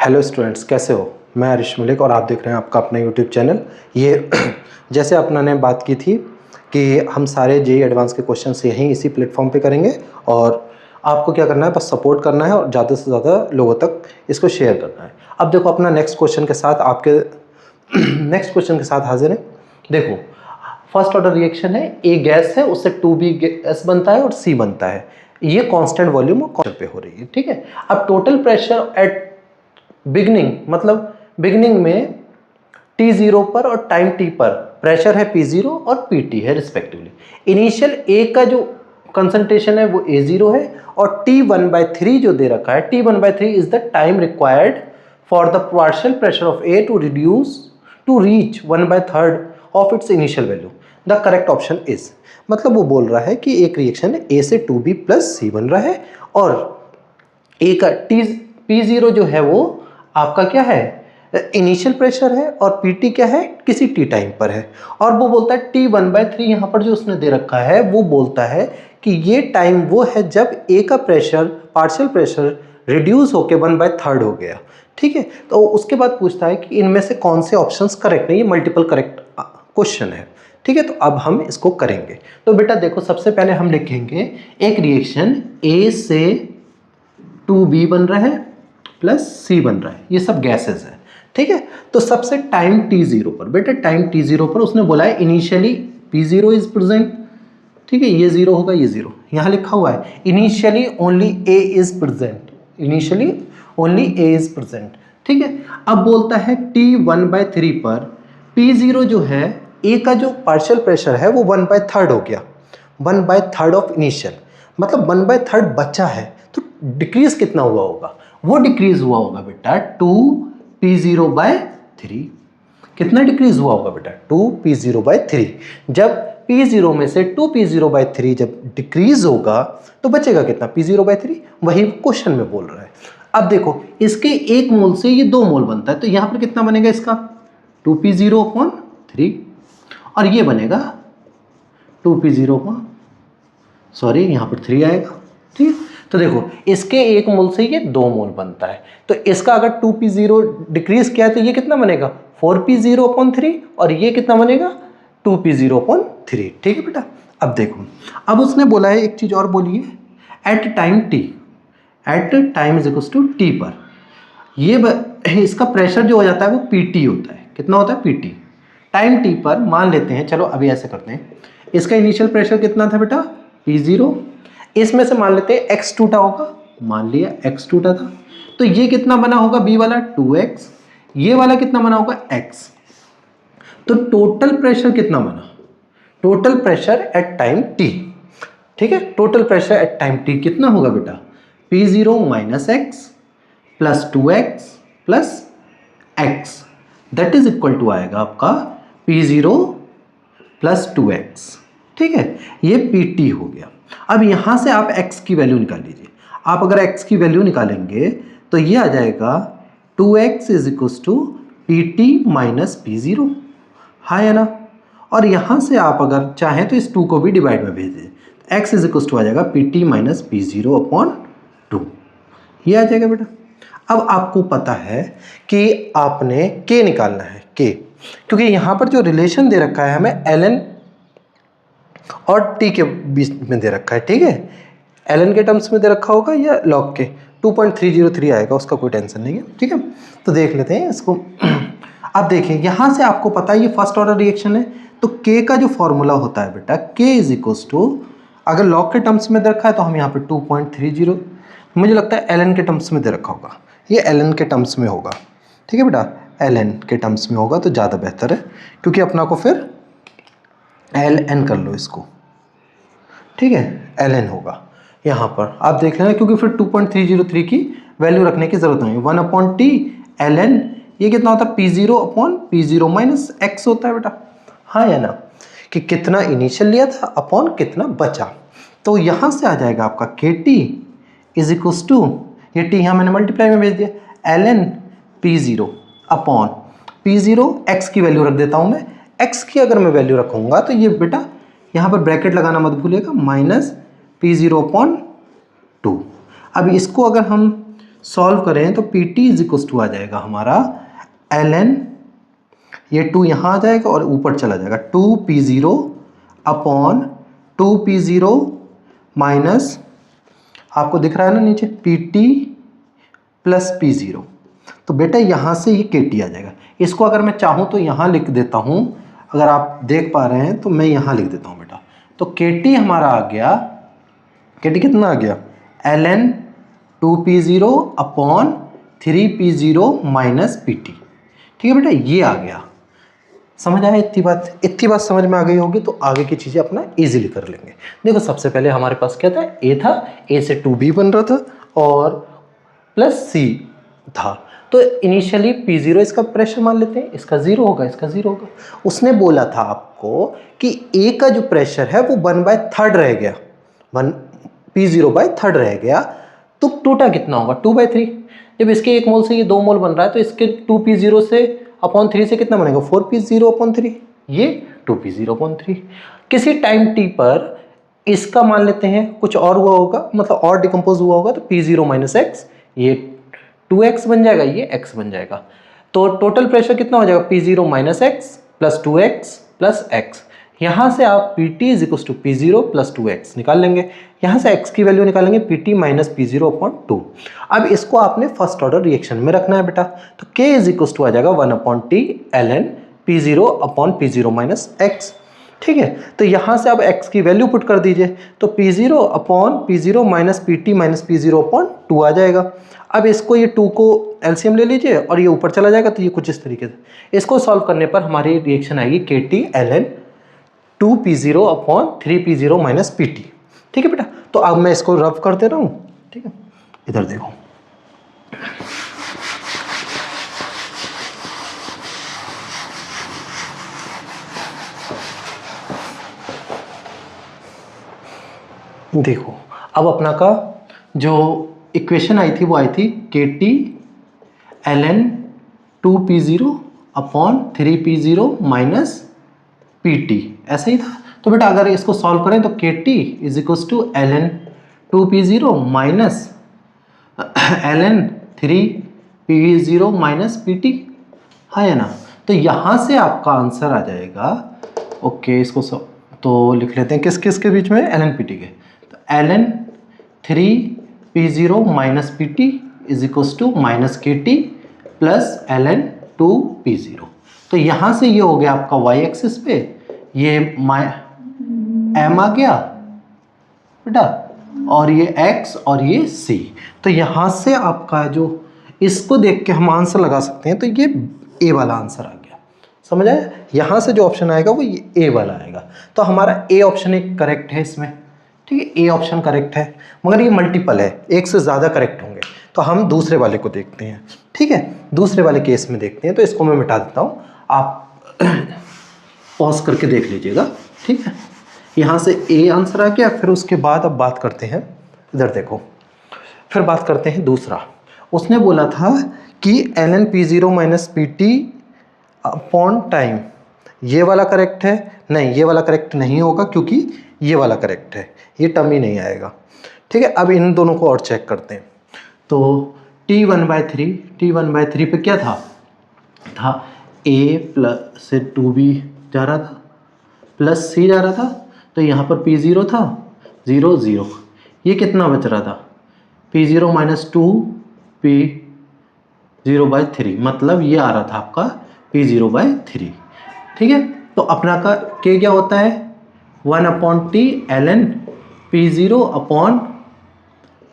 Hello students, कैसे हो। मैं हरीश मलिक और आप देख रहे हैं आपका अपना यूट्यूब चैनल। ये जैसे अपना ने बात की थी कि हम सारे जेईई एडवांस के क्वेश्चंस यहीं इसी प्लेटफॉर्म पे करेंगे और आपको क्या करना है, बस सपोर्ट करना है और ज़्यादा से ज़्यादा लोगों तक इसको शेयर करना है। अब देखो, अपना नेक्स्ट क्वेश्चन के साथ आपके नेक्स्ट क्वेश्चन के साथ हाजिर है। देखो, फर्स्ट ऑर्डर रिएक्शन है, ए गैस है, उससे 2b गैस बनता है और सी बनता है। ये कांस्टेंट वॉल्यूम और कांस्टेंट पे हो रही है, ठीक है। अब टोटल प्रेशर एट बिगनिंग, मतलब बिगनिंग में T0 पर और टाइम T पर प्रेशर है P0 और PT है रिस्पेक्टिवली। इनिशियल A का जो कंसंट्रेशन है वो A0 है और T1/3 जो दे रखा है, T1/3 is the time required for the partial pressure of A to reduce to reach 1/3 of its initial value. The correct option is, मतलब वो बोल रहा है कि एक रिएक्शन A से 2B + C बन रहा है और A का P0 जो है वो आपका क्या है, इनिशियल प्रेशर है और PT क्या है, किसी T टाइम पर है। और वो बोलता है T1/3 यहाँ पर जो उसने दे रखा है वो बोलता है कि ये टाइम वो है जब A का प्रेशर, पार्शियल प्रेशर रिड्यूस होकर 1/3 हो गया, ठीक है। तो उसके बाद पूछता है कि इनमें से कौन से ऑप्शंस करेक्ट है। ये मल्टीपल करेक्ट क्वेश्चन है, ठीक है। तो अब हम इसको करेंगे। तो बेटा देखो, सबसे पहले हम लिखेंगे एक रिएक्शन A से 2B बन रहा है प्लस C बन रहा है, ये सब गैसेस है, ठीक है। तो सबसे टाइम T0 पर, बेटा टाइम T0 पर उसने बोला है इनिशियली P0 इज प्रेजेंट, ठीक है। ये 0 होगा, ये 0 यहाँ लिखा हुआ है। Initially only A is present, initially only A is present, ठीक है। अब बोलता है T1/3 पर P0 जो है, A का जो पार्शियल प्रेशर है वो 1/3 हो गया, 1/3 ऑफ इनिशियल, मतलब 1/3 बचा है। तो डिक्रीज कितना हुआ होगा, वो डिक्रीज हुआ होगा बेटा 2P0/3। कितना डिक्रीज हुआ होगा बेटा, 2P0/3। जब P0 में से 2P0/3 जब डिक्रीज होगा तो बचेगा कितना, P0/3। वही क्वेश्चन में बोल रहा है। अब देखो, इसके 1 मोल से ये 2 मोल बनता है, तो यहां पर कितना बनेगा इसका, 2P0/3 और ये बनेगा 2P0, सॉरी यहाँ पर 3 आएगा, ठीक है। तो देखो, इसके 1 मोल से ये 2 मोल बनता है, तो इसका अगर 2P0 डिक्रीज किया है तो ये कितना बनेगा, 4P0/3 और ये कितना बनेगा, 2P0/3, ठीक है बेटा। अब देखो, अब उसने बोला है एक चीज और बोली है, at time T, at time is equal to T पर ये इसका प्रेशर जो हो जाता है वो PT होता है। कितना होता है, PT। टाइम T पर मान लेते हैं, चलो अभी ऐसे करते हैं, इसका इनिशियल प्रेशर कितना था बेटा, P0, इसमें से मान लेते हैं x टूटा होगा, मान लिया x टूटा था, तो ये कितना बना होगा B वाला 2x, ये वाला कितना बना होगा x। तो टोटल प्रेशर कितना बना, total pressure at time T, ठीक है। Total pressure at time T कितना होगा बेटा, P0 - x plus 2x plus x, that is equal to आएगा आपका P0 + 2x, ठीक है। ये PT हो गया। अब यहां से आप x की वैल्यू निकाल लीजिए। आप अगर x की वैल्यू निकालेंगे तो ये आ जाएगा 2x = PT - P0, हाँ या ना। और यहां से आप अगर चाहें तो इस 2 को भी डिवाइड में भेज दीजिए, x = आ जाएगा PT - P0/2, ये आ जाएगा बेटा। अब आपको पता है कि आपने k निकालना है, k, क्योंकि यहां पर जो रिलेशन दे रखा है हमें ln और T के बीच में दे रखा है, ठीक है। ln के टर्म्स में दे रखा होगा या log के, 2.303 आएगा, उसका कोई टेंशन नहीं है, ठीक है। तो देख लेते हैं इसको। अब देखिए, यहां से आपको पता है ये फर्स्ट ऑर्डर रिएक्शन है, तो K का जो फॉर्मूला होता है बेटा, K = अगर log के टर्म्स में दे रखा है तो हम यहाँ पे 2.30, मुझे लगता है ln के टर्म्स में दे रखा होगा, ये ln के टर्म्स में होगा, ठीक है बेटा। ln के टर्म्स में होगा तो ज़्यादा बेहतर है, क्योंकि अपना को फिर ln कर लो इसको, ठीक है। ln होगा यहाँ पर, आप देख लेना, क्योंकि फिर 2.303 की वैल्यू रखने की जरूरत नहीं। 1/T ln, ये कितना होता है, P0/P0 - x होता है बेटा, हाँ या ना, कि कितना इनिशियल लिया था अपॉन कितना बचा। तो यहाँ से आ जाएगा आपका KT = ये T यहाँ मैंने मल्टीप्लाई में भेज दिया, ln P0/P0, x की वैल्यू रख देता हूँ मैं। x की अगर मैं वैल्यू रखूँगा तो ये बेटा यहाँ पर ब्रैकेट लगाना मत भूलिएगा, -P0/2। अब इसको अगर हम सॉल्व करें तो P T is equal to आ जाएगा हमारा ln, ये 2 यहाँ आ जाएगा और ऊपर चला जाएगा 2p0 अपॉन 2p0 माइनस, आपको दिख रहा है ना नीचे pt प्लस p0। तो बेटा यहाँ से ये kt आ जाएगा। इसको अगर मैं चाहूँ तो यहाँ लिख देता हूँ, अगर आप देख पा रहे हैं तो मैं यहाँ लिख देता हूँ बेटा। तो kt हमारा आ गया, kt कितना आ गया ln 2p0 upon 3p0 minus pt। ठीक है बेटा, ये आ गया। समझ आया इतनी बात समझ में आ गई होगी तो आगे की चीज़ें अपना इजीली कर लेंगे। देखो सबसे पहले हमारे पास क्या था, a था, a से 2b बन रहा था और प्लस c था। तो इनिशियली p0 इसका प्रेशर मान लेते हैं, इसका 0 होगा, इसका 0 होगा। उसने बोला था आपको कि a का जो प्रेशर है वो 1/3 रह गया, p0/3 रह गया, तो टोटल कितना होगा 2/3। जब इसके 1 मोल से ये 2 मोल बन रहा है तो इसके 2p0 से अपॉन 3 से कितना बनेगा 4p0 अपॉन 3, ये 2p0 अपॉन 3। किसी टाइम t पर इसका मान लेते हैं कुछ और हुआ होगा, मतलब और डिकम्पोज हुआ होगा, तो p0 माइनस x, ये 2x बन जाएगा, ये x बन जाएगा। तो टोटल प्रेशर कितना हो जाएगा p0 minus x plus 2x plus x। यहाँ से आप pt is equal to p0 plus 2x निकाल लेंगे, यहाँ से x की वैल्यू निकालेंगे pt माइनस p0 अपॉन 2। अब इसको आपने फर्स्ट ऑर्डर रिएक्शन में रखना है बेटा, तो k इज इक्वल टू आ जाएगा 1 upon t ln p0 upon p0 minus x। ठीक है, तो यहाँ से अब x की वैल्यू पुट कर दीजिए, तो p0 upon p0 minus p0 upon 2 आ जाएगा। अब इसको, ये 2 को एलसीएम ले लीजिए और ये ऊपर चला जाएगा, तो ये कुछ इस तरीके से। इसको सॉल्व करने पर हमारी रिएक्शन आएगी kt ln 2p0 upon 3p0 minus pt। ठीक है बेटा, तो अब मैं इसको रब कर दे रहा हूँ। ठीक है, इधर देखो, देखो अब अपना का जो इक्वेशन आई थी वो आई थी kt ln 2p0 upon 3p0 minus pt, ऐसा ही था। तो बेटा अगर इसको सॉल्व करें तो kt is equal to ln 2p0 minus ln 3p0 minus pt, है ना। तो यहाँ से आपका आंसर आ जाएगा। ओके, इसको तो लिख लेते हैं किस किस के बीच में, ln pt के। तो ln 3p0 minus pt is equal to minus kt plus ln 2p0। तो यहाँ से ये हो गया आपका y एक्सिस पे, ये m आ गया बेटा, और ये x और ये c। तो यहाँ से आपका जो, इसको देख के हम आंसर लगा सकते हैं, तो ये a वाला आंसर आ गया। समझ आया, यहाँ से जो ऑप्शन आएगा वो ये a वाला आएगा। तो हमारा a ऑप्शन एक करेक्ट है इसमें। ठीक है, a ऑप्शन करेक्ट है, मगर ये मल्टीपल है, एक से ज़्यादा करेक्ट होंगे। तो हम दूसरे वाले को देखते हैं। ठीक है, दूसरे वाले केस में देखते हैं। तो इसको मैं मिटा देता हूँ, आप पॉज करके देख लीजिएगा। ठीक है, यहाँ से a आंसर आ गया। फिर उसके बाद अब बात करते हैं, इधर देखो, फिर बात करते हैं दूसरा। उसने बोला था कि ln p0 minus pt upon time, ये वाला करेक्ट है, नहीं ये वाला करेक्ट नहीं होगा क्योंकि ये वाला करेक्ट है, ये टर्म ही नहीं आएगा। ठीक है, अब इन दोनों को और चेक करते हैं। तो t1/3 पे क्या था a प्लस से 2b जा रहा था प्लस c जा रहा था, तो यहाँ पर p0 था 0 0, ये कितना बच रहा था p0 माइनस 2p0/3, मतलब ये आ रहा था आपका p0/3। ठीक है, तो अपना का k क्या होता है 1 upon t ln p0 upon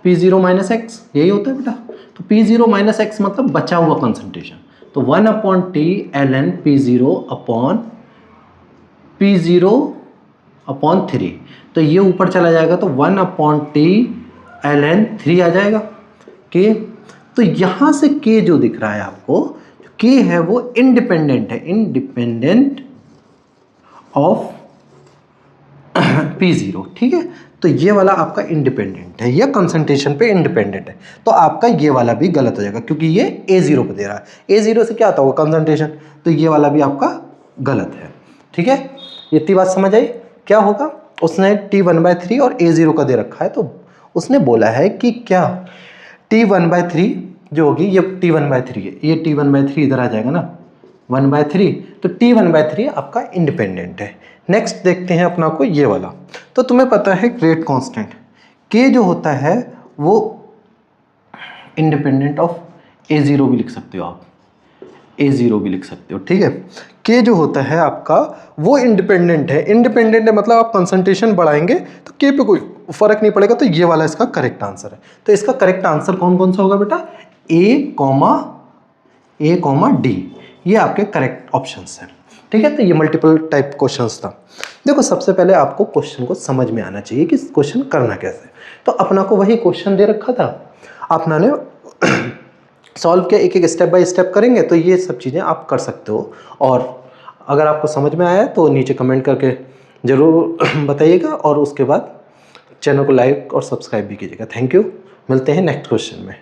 p0 minus x, यही होता है बेटा। तो p0 माइनस x मतलब बचा हुआ कंसंट्रेशन, तो 1 upon t ln p0 upon p0 upon 3, तो ये ऊपर चला जाएगा, तो 1 अपॉन t ln 3 आ जाएगा k। तो यहाँ से k जो दिख रहा है आपको, k है वो इंडिपेंडेंट है, इंडिपेंडेंट ऑफ p0। ठीक है, तो ये वाला आपका इंडिपेंडेंट है, या कंसंट्रेशन पे इंडिपेंडेंट है। तो आपका ये वाला भी गलत हो जाएगा क्योंकि ये a0 पे दे रहा है। a0 से क्या आता होगा कंसंट्रेशन, तो ये वाला भी आपका गलत है। ठीक है, इतनी बात समझ आई। क्या होगा, उसने t1/3 और a0 का दे रखा है, तो उसने बोला है कि क्या t1/3 जो होगी ये t1/3 है, ये t1/3 इधर आ जाएगा ना 1/3, तो t1/3 आपका इंडिपेंडेंट है। नेक्स्ट देखते हैं अपना को ये वाला। तो तुम्हें पता है रेट कांस्टेंट k जो होता है वो इंडिपेंडेंट ऑफ a0 भी लिख सकते हो आप, a0 भी लिख सकते हो, ठीक है। k जो होता है आपका वो इंडिपेंडेंट है, इंडिपेंडेंट है मतलब आप कंसंट्रेशन बढ़ाएंगे तो k पे कोई फर्क नहीं पड़ेगा, तो ये वाला इसका करेक्ट आंसर है। तो इसका करेक्ट आंसर कौन कौन सा होगा बेटा, a, d, ये आपके करेक्ट ऑप्शंस हैं, ठीक है। तो ये मल्टीपल टाइप क्वेश्चंस था। देखो सबसे पहले आपको क्वेश्चन को समझ में आना चाहिए कि क्वेश्चन करना कैसे। तो अपना को वही क्वेश्चन दे रखा था, अपना ने सॉल्व किया, एक एक स्टेप बाय स्टेप करेंगे तो ये सब चीज़ें आप कर सकते हो। और अगर आपको समझ में आया तो नीचे कमेंट करके ज़रूर बताइएगा, और उसके बाद चैनल को लाइक और सब्सक्राइब भी कीजिएगा। थैंक यू, मिलते हैं नेक्स्ट क्वेश्चन में।